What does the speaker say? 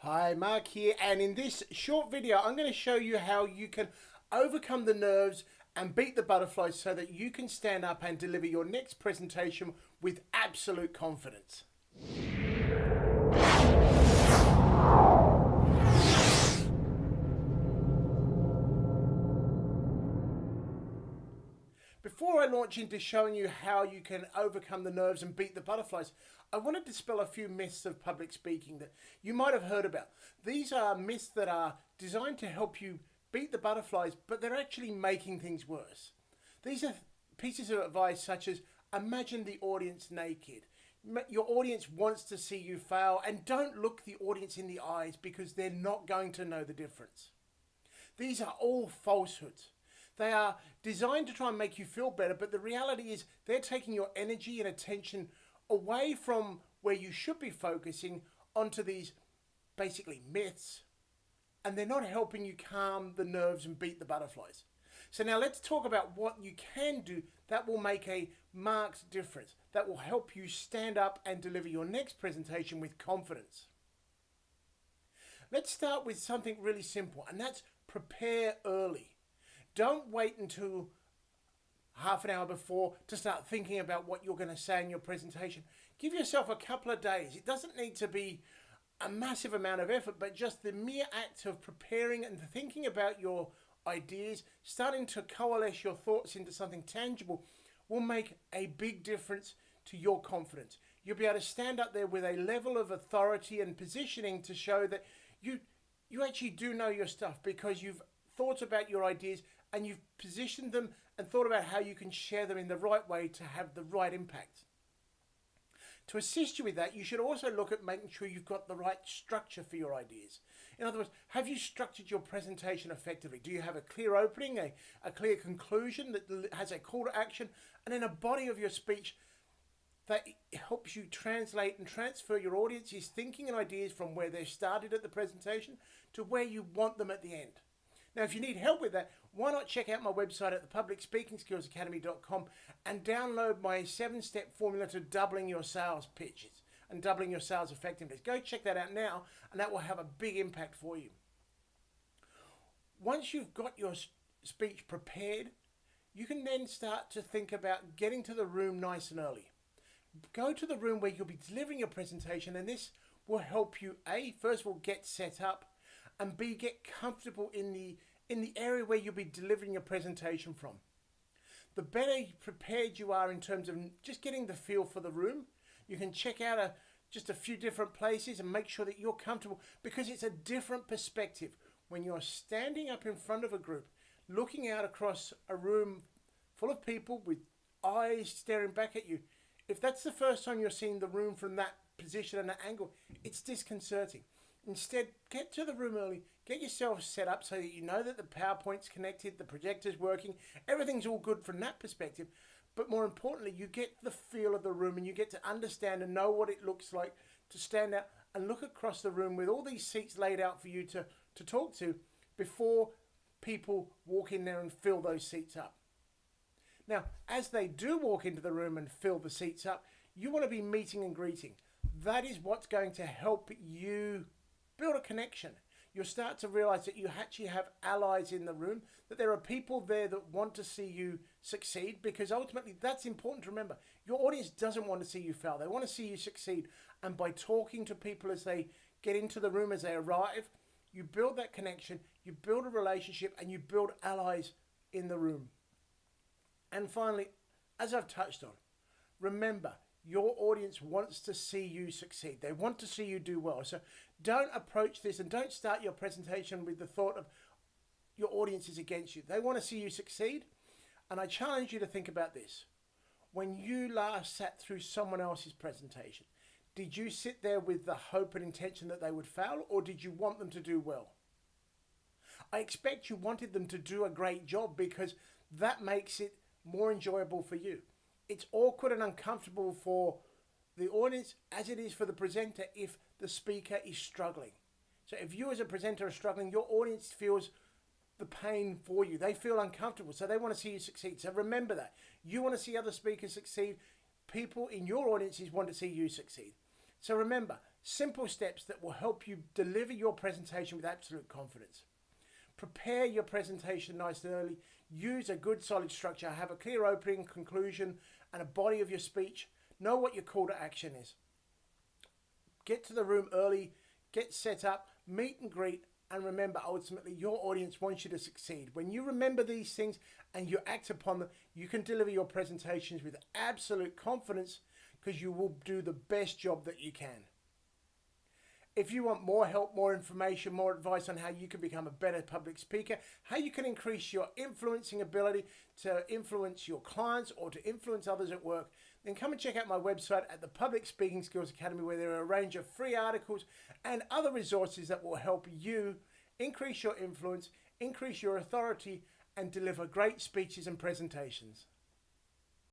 Hi, Mark here, and in this short video I'm going to show you how you can overcome the nerves and beat the butterflies so that you can stand up and deliver your next presentation with absolute confidence. Before I launch into showing you how you can overcome the nerves and beat the butterflies, I want to dispel a few myths of public speaking that you might have heard about. These are myths that are designed to help you beat the butterflies, but they're actually making things worse. These are pieces of advice such as imagine the audience naked. Your audience wants to see you fail, and don't look the audience in the eyes because they're not going to know the difference. These are all falsehoods. They are designed to try and make you feel better, but the reality is they're taking your energy and attention away from where you should be focusing onto these basically myths, and they're not helping you calm the nerves and beat the butterflies. So now let's talk about what you can do that will make a marked difference, that will help you stand up and deliver your next presentation with confidence. Let's start with something really simple, and that's prepare early. Don't wait until half an hour before to start thinking about what you're going to say in your presentation. Give yourself a couple of days. It doesn't need to be a massive amount of effort, but just the mere act of preparing and thinking about your ideas, starting to coalesce your thoughts into something tangible, will make a big difference to your confidence. You'll be able to stand up there with a level of authority and positioning to show that you actually do know your stuff, because you've thought about your ideas and you've positioned them and thought about how you can share them in the right way to have the right impact. To assist you with that, you should also look at making sure you've got the right structure for your ideas. In other words, have you structured your presentation effectively? Do you have a clear opening, a clear conclusion that has a call to action, and then a body of your speech that helps you translate and transfer your audience's thinking and ideas from where they started at the presentation to where you want them at the end? Now, if you need help with that, why not check out my website at the Academy.com and download my 7-step formula to doubling your sales pitches and doubling your sales effectiveness. Go check that out now, and that will have a big impact for you. Once you've got your speech prepared, you can then start to think about getting to the room nice and early. Go to the room where you'll be delivering your presentation, and this will help you, A, first of all, get set up, and B, get comfortable in the area where you'll be delivering your presentation from. The better prepared you are in terms of just getting the feel for the room, you can check out just a few different places and make sure that you're comfortable, because it's a different perspective when you're standing up in front of a group, looking out across a room full of people with eyes staring back at you. If that's the first time you're seeing the room from that position and that angle, it's disconcerting. Instead, get to the room early, get yourself set up so that you know that the PowerPoint's connected, the projector's working, everything's all good from that perspective. But more importantly, you get the feel of the room and you get to understand and know what it looks like to stand out and look across the room with all these seats laid out for you to talk to before people walk in there and fill those seats up. Now, as they do walk into the room and fill the seats up, you want to be meeting and greeting. That is what's going to help you build a connection. You'll start to realize that you actually have allies in the room, that there are people there that want to see you succeed, because ultimately that's important to remember. Your audience doesn't want to see you fail. They want to see you succeed. And by talking to people as they get into the room, as they arrive, you build that connection, you build a relationship, and you build allies in the room. And finally, as I've touched on, remember, your audience wants to see you succeed. They want to see you do well. So don't approach this and don't start your presentation with the thought of your audience is against you. They want to see you succeed. And I challenge you to think about this. When you last sat through someone else's presentation, did you sit there with the hope and intention that they would fail, or did you want them to do well? I expect you wanted them to do a great job, because that makes it more enjoyable for you. It's awkward and uncomfortable for the audience as it is for the presenter if the speaker is struggling. So if you as a presenter are struggling, your audience feels the pain for you. They feel uncomfortable, so they want to see you succeed. So remember that. You want to see other speakers succeed. People in your audiences want to see you succeed. So remember, Simple steps that will help you deliver your presentation with absolute confidence. Prepare your presentation nice and early. Use a good solid structure. Have a clear opening, conclusion, and a body of your speech. Know what your call to action is. Get to the room early, get set up, meet and greet, and remember, ultimately, your audience wants you to succeed. When you remember these things and you act upon them, you can deliver your presentations with absolute confidence because you will do the best job that you can. If you want more help, more information, more advice on how you can become a better public speaker, how you can increase your influencing ability to influence your clients or to influence others at work, then come and check out my website at the Public Speaking Skills Academy, where there are a range of free articles and other resources that will help you increase your influence, increase your authority, and deliver great speeches and presentations.